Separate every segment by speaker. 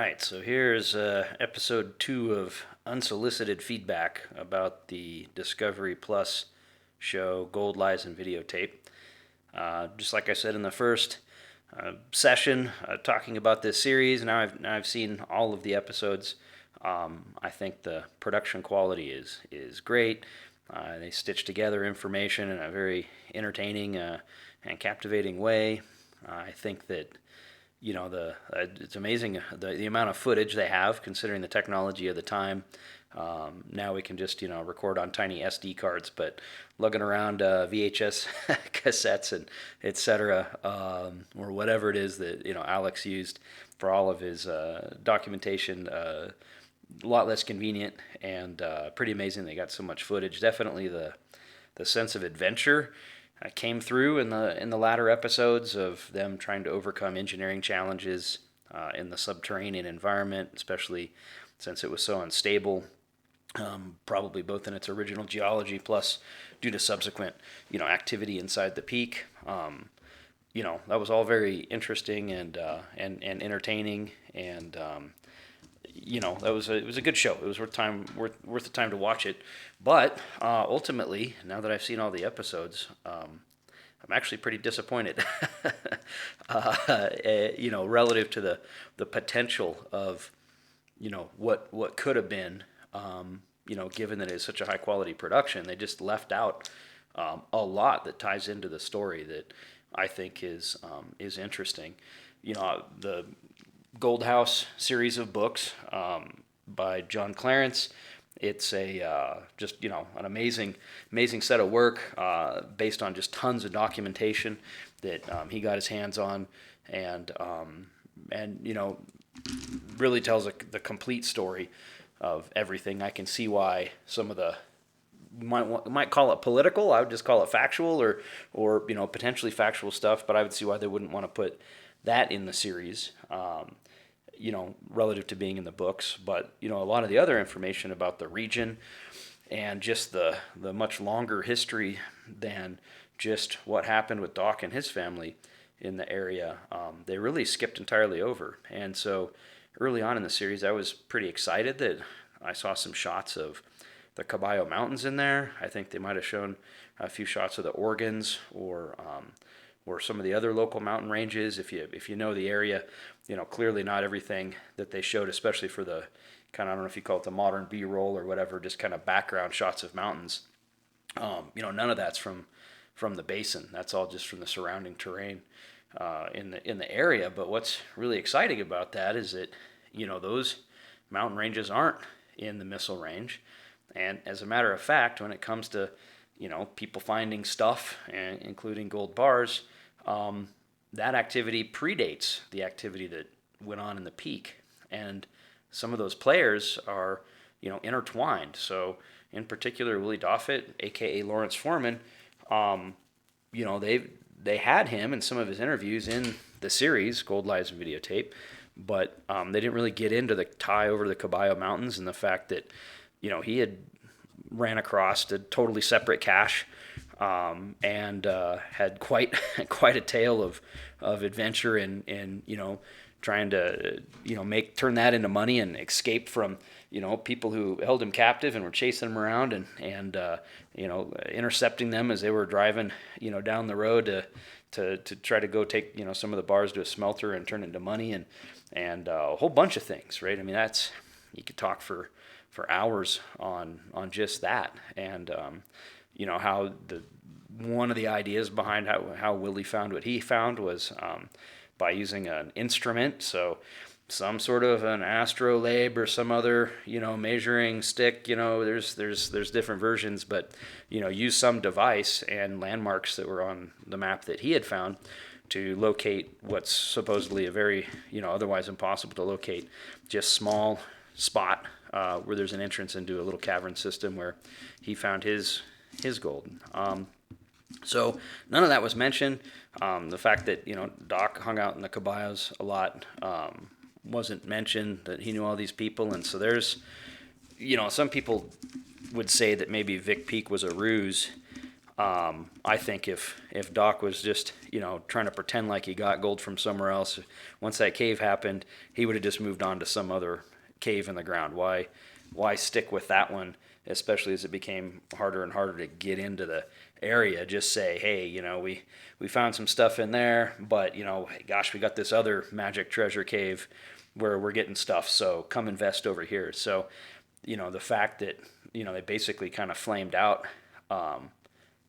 Speaker 1: right, so here's episode 2 of Unsolicited Feedback about the Discovery Plus show Gold, Lies, and Videotape. Just like I said in the first session, talking about this series, now I've seen all of the episodes. I think the production quality is great. They stitch together information in a very entertaining and captivating way. I think that it's amazing the amount of footage they have considering the technology of the time. Now we can just record on tiny SD cards, but lugging around VHS cassettes and etc. Or whatever it is that Alex used for all of his documentation. A lot less convenient and pretty amazing. They got so much footage. Definitely the sense of adventure came through in the latter episodes of them trying to overcome engineering challenges in the subterranean environment, especially since it was so unstable. Probably both in its original geology plus due to subsequent activity inside the peak. That was all very interesting and entertaining, and it was a good show. It was worth the time to watch it. But ultimately, now that I've seen all the episodes, I'm actually pretty disappointed. Relative to the potential of what could have been. Given that it's such a high quality production, they just left out a lot that ties into the story that I think is interesting. The Gold House series of books by John Clarence. It's an amazing set of work based on just tons of documentation that he got his hands on, and really tells the complete story of everything. I can see why some of the might call it political. I would just call it factual or potentially factual stuff. But I would see why they wouldn't want to put that in the series. Relative to being in the books. But a lot of the other information about the region and just the much longer history than just what happened with Doc and his family in the area, they really skipped entirely over. And so early on in the series, I was pretty excited that I saw some shots of the Caballo Mountains in there. I think they might have shown a few shots of the Organs or some of the other local mountain ranges. If you know the area, clearly not everything that they showed, especially for the kind of, I don't know if you call it the modern B-roll or whatever, just kind of background shots of mountains. None of that's from the basin. That's all just from the surrounding terrain in the area. But what's really exciting about that is that those mountain ranges aren't in the missile range, and as a matter of fact, when it comes to people finding stuff, including gold bars, that activity predates the activity that went on in the peak, and some of those players are intertwined. So in particular, Willie Doffett, aka Lawrence Foreman, they had him in some of his interviews in the series Gold, Lies, and Videotape, but they didn't really get into the tie over the Caballo Mountains and the fact that he had ran across a totally separate cache and had quite a tale of adventure and trying to turn that into money and escape from people who held him captive and were chasing him around and intercepting them as they were driving down the road to try to go take some of the bars to a smelter and turn it into money and a whole bunch of things, right? I mean, that's, you could talk for hours on just that, and how one of the ideas behind how Willie found what he found was by using an instrument, so some sort of an astrolabe or some other measuring stick. There's different versions, but use some device and landmarks that were on the map that he had found to locate what's supposedly a very otherwise impossible to locate just small spot where there's an entrance into a little cavern system where he found his gold. So none of that was mentioned. The fact that Doc hung out in the Caballos a lot wasn't mentioned, that he knew all these people. And so there's some people would say that maybe Vic Peak was a ruse I think if Doc was just trying to pretend like he got gold from somewhere else, once that cave happened, he would have just moved on to some other cave in the ground. Why stick with that one, especially as it became harder and harder to get into the area? Just say, hey, we found some stuff in there, but gosh, we got this other magic treasure cave where we're getting stuff, so come invest over here. So the fact that they basically kind of flamed out,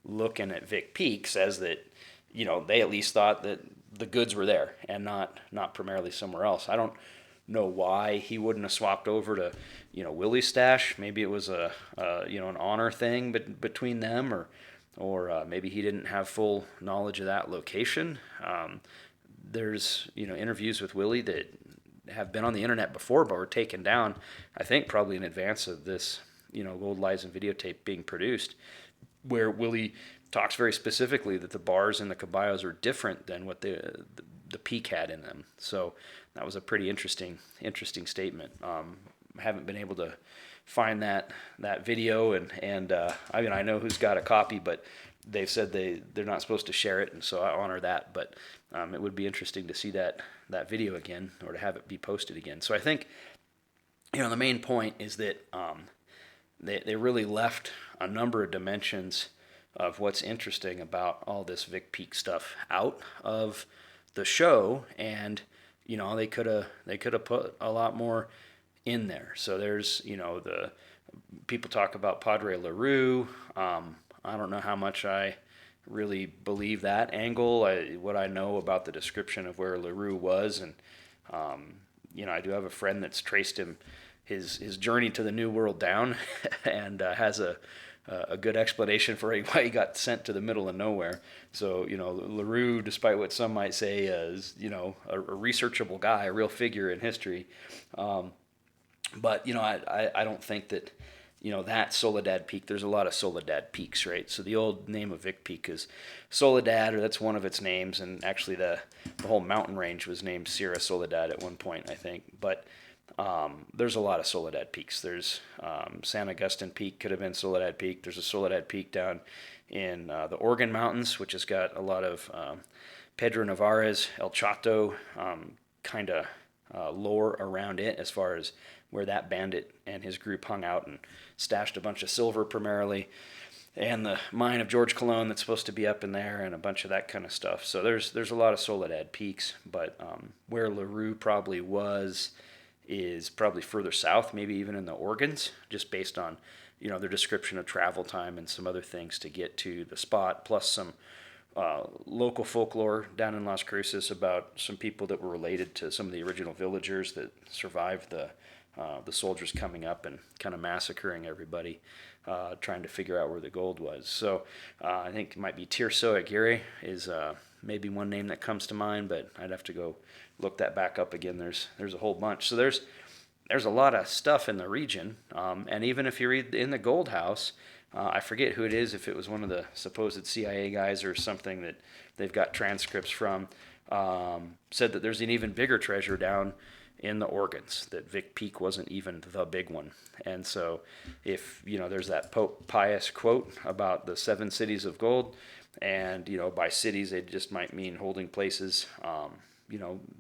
Speaker 1: looking at Vic Peak, says that they at least thought that the goods were there and not primarily somewhere else. I don't know why he wouldn't have swapped over to Willie's stash. Maybe it was an honor thing between them, or maybe he didn't have full knowledge of that location. There's interviews with Willie that have been on the internet before but were taken down, I think probably in advance of this Gold, Lies, and Videotape being produced, where Willie talks very specifically that the bars and the caballos are different than what the Peak had in them. So that was a pretty interesting statement. I haven't been able to find that video, and I know who's got a copy, but they've said they're not supposed to share it, and so I honor that. But it would be interesting to see that video again, or to have it be posted again. So I think the main point is that they really left a number of dimensions of what's interesting about all this Vic Peak stuff out of the show, and they could have put a lot more in there. So there's the people talk about Padre LaRue. I don't know how much I really believe that angle. What I know about the description of where LaRue was, and I do have a friend that's traced his journey to the New World down, and has a good explanation for why he got sent to the middle of nowhere. So LaRue, despite what some might say, is a researchable guy, a real figure in history. But I don't think that that Soledad Peak. There's a lot of Soledad peaks, right? So the old name of Vic Peak is Soledad, or that's one of its names, and actually the whole mountain range was named Sierra Soledad at one point, I think. But there's a lot of Soledad peaks. There's San Agustin Peak, could have been Soledad Peak. There's a Soledad Peak down in the Organ Mountains, which has got a lot of Pedro Navarez, El Chato kind of lore around it, as far as where that bandit and his group hung out and stashed a bunch of silver primarily, and the mine of George Colon that's supposed to be up in there, and a bunch of that kind of stuff. So there's a lot of Soledad peaks, but where LaRue probably was is probably further south, maybe even in the Organs, just based on their description of travel time and some other things to get to the spot, plus some local folklore down in Las Cruces about some people that were related to some of the original villagers that survived the soldiers coming up and kind of massacring everybody, trying to figure out where the gold was. So I think it might be Tirso Aguirre is maybe one name that comes to mind, but I'd have to go look that back up again. There's a whole bunch. So there's a lot of stuff in the region, and even if you read in the Gold House, I forget who it is, if it was one of the supposed CIA guys or something that they've got transcripts from, said that there's an even bigger treasure down in the Organs, that Vic Peak wasn't even the big one. And so if there's that Pope Pius quote about the 7 cities of gold, and by cities they just might mean holding places,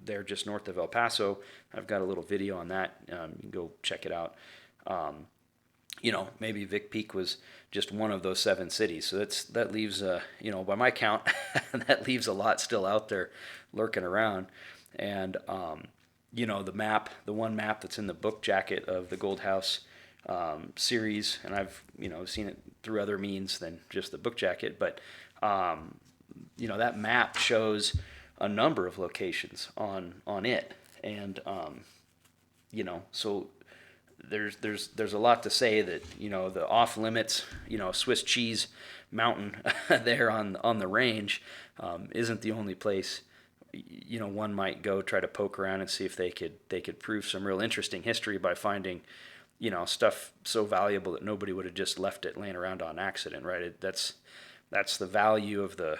Speaker 1: they're just north of El Paso. I've got a little video on that. You can go check it out. Maybe Vic Peak was just one of those 7 cities. So that leaves, by my count, that leaves a lot still out there lurking around. And the one map that's in the book jacket of the Gold House series, and I've seen it through other means than just the book jacket, but that map shows a number of locations on it, and so there's a lot to say that the off limits Swiss cheese mountain there on the range isn't the only place one might go try to poke around and see if they could prove some real interesting history by finding stuff so valuable that nobody would have just left it laying around on accident, right? That's the value of the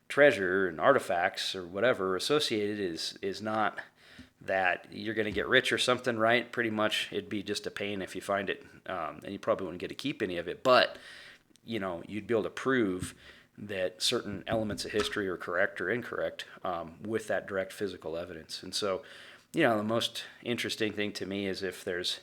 Speaker 1: treasure and artifacts or whatever associated is not that you're going to get rich or something, right? Pretty much it'd be just a pain if you find it, and you probably wouldn't get to keep any of it. But you'd be able to prove that certain elements of history are correct or incorrect with that direct physical evidence. And so, the most interesting thing to me is if there's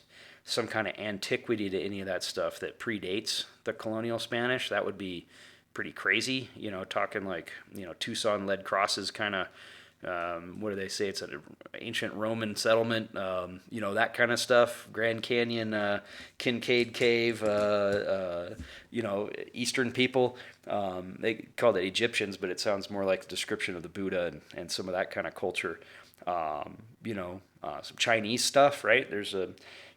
Speaker 1: some kind of antiquity to any of that stuff that predates the colonial Spanish. That would be pretty crazy. Talking like, Tucson lead crosses kind of, what do they say? It's an ancient Roman settlement, that kind of stuff. Grand Canyon, Kincaid Cave, Eastern people. They called it Egyptians, but it sounds more like the description of the Buddha and some of that kind of culture. Some Chinese stuff, right? There's a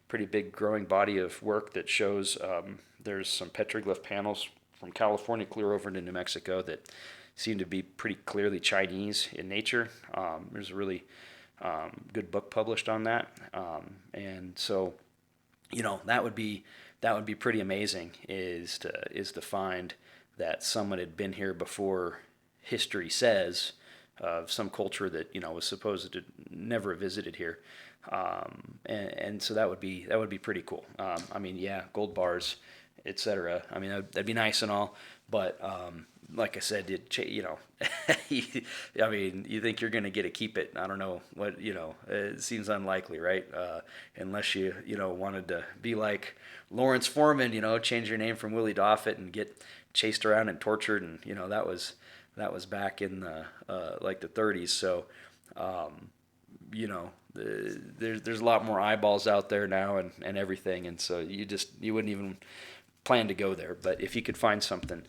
Speaker 1: pretty big growing body of work that shows there's some petroglyph panels from California clear over into New Mexico that seem to be pretty clearly Chinese in nature. There's a really good book published on that, and so that would be pretty amazing is to find that someone had been here before history says of some culture that was supposed to never visited here, and so that would be pretty cool. Gold bars, etc. That'd be nice and all, but like I said, you think you're going to get to keep it. I don't know what, it seems unlikely, right? Unless you wanted to be like Lawrence Foreman, change your name from Willie Doffett and get chased around and tortured. And, that was back in the 30s. So, there's a lot more eyeballs out there now and everything. And so you wouldn't even plan to go there, but if you could find something,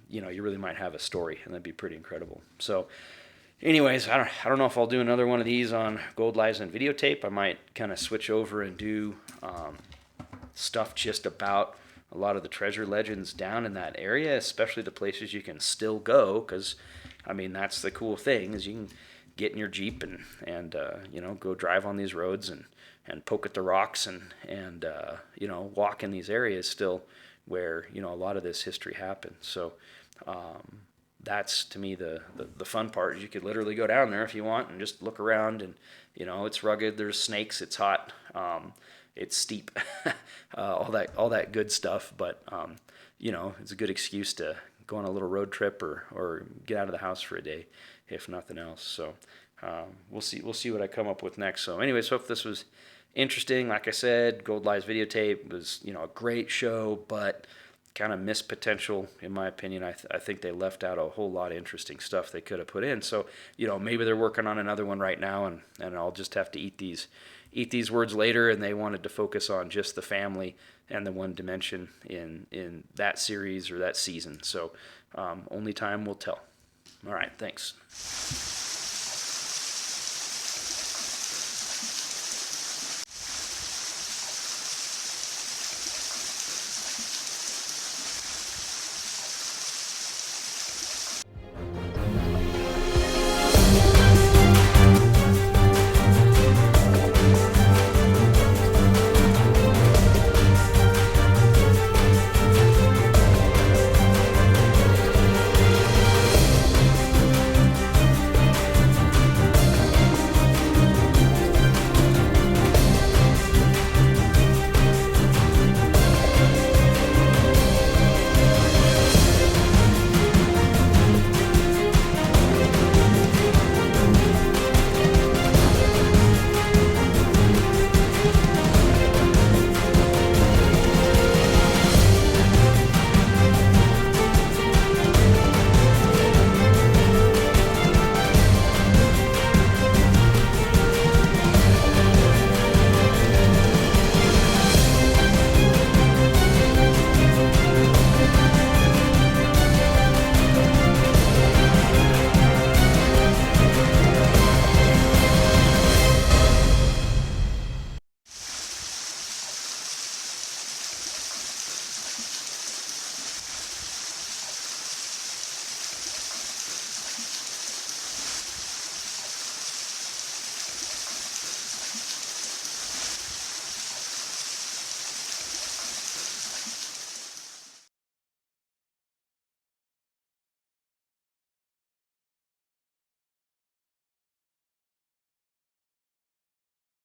Speaker 1: you really might have a story, and that'd be pretty incredible. So, anyways, I don't know if I'll do another one of these on Gold Lies and Videotape. I might kind of switch over and do stuff just about a lot of the treasure legends down in that area, especially the places you can still go, because that's the cool thing is you can get in your Jeep and go drive on these roads and poke at the rocks and walk in these areas still where a lot of this history happened. So that's to me the fun part is you could literally go down there if you want and just look around, and it's rugged, there's snakes, it's hot, it's steep, all that good stuff, but it's a good excuse to go on a little road trip or get out of the house for a day if nothing else. So we'll see what I come up with next. So anyways, hope this was interesting. Like I said, Gold Lies Videotape was a great show, but kind of missed potential in my opinion. I think they left out a whole lot of interesting stuff they could have put in. So maybe they're working on another one right now, and I'll just have to eat these words later. And they wanted to focus on just the family and the one dimension in that series or that season. So only time will tell. All right, thanks.